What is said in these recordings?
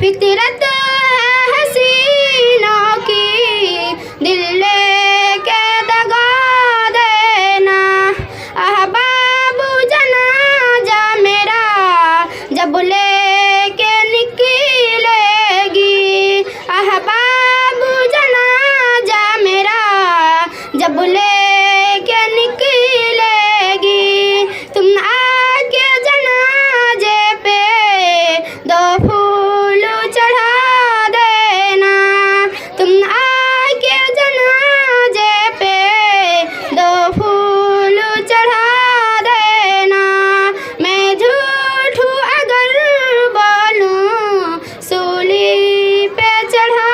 फितरत है हसीनों की, दिल लेके दगा देना। अहबाब जनाजा मेरा जब लेके निकलेगी, अहबाब जनाजा मेरा जब लेके निकलेगी, तुम आके जनाजे पे दो फूल चढ़ा देना। तुम आके जनाजे पे दो फूल चढ़ा देना। मैं झूठ अगर बोलूं सूली पे चढ़ा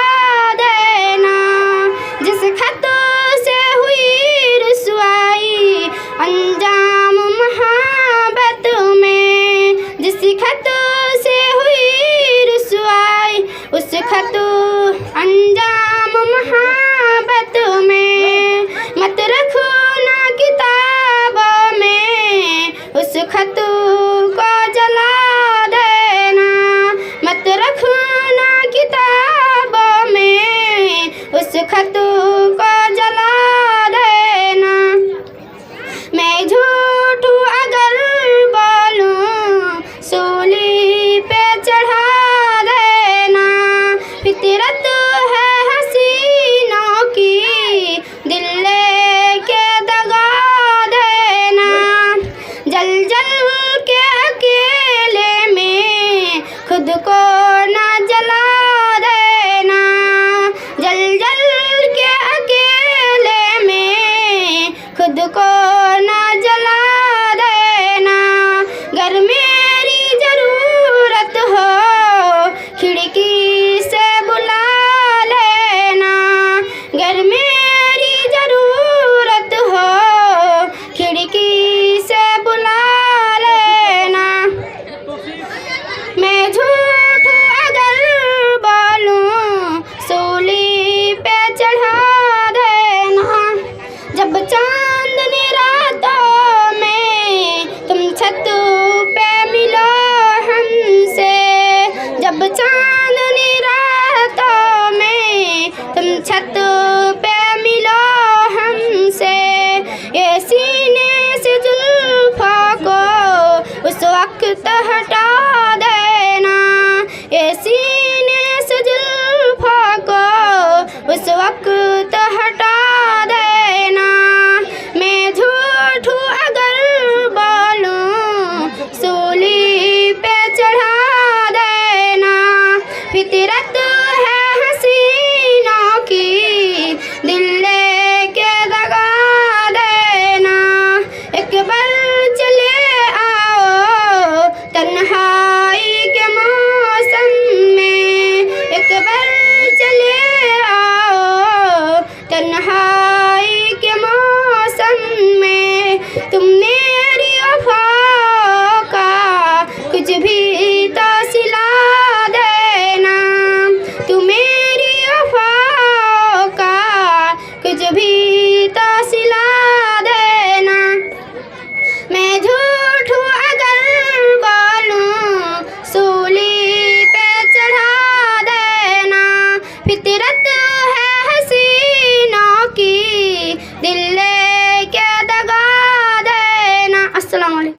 देना। जिस खत से हुई रुसवाई अंजाम मोहब्बत में, जिस खत से हुई रुसवाई उस खत अंजाम मोहब्बत में, मत रखो ना किताबों में उस खत को जला देना। मत रखो ना किताबों में उस खत को जला देना। मैं झूठ अगर बोलूं सूली पे चढ़ा देना। फितरत है हसीनों की, दिल लेके दगा देना। जल जल के अकेले में खुद को ना जला देना। जल जल के अकेले में खुद को ना जला देना। घर मेरी जरूरत हो खिड़की से बुला लेना। घर मेरी जरूरत हो खिड़की से बुला लेना। मैं झूठ अगर बोलूं सूली पे चढ़ा देना। जब चांदनी रातों में तुम छत पे मिलो हमसे, जब चांदनी रातों में तुम छत पे मिलो हमसे, ये सीने से जुल्फों को उस वक्त हटा देना। ये सीने से जुल्फों को उस वक्त हटा देना। मैं झूठ अगर बोलूं सूली पे चढ़ा देना। फितरत है हसीनों की, दिल लेके दगा देना। एक बार चले आओ तन्हाई के मौसम में, एक बार चले आओ तन्हाई के मौसम में। तुमने मेरी वफा का कुछ भी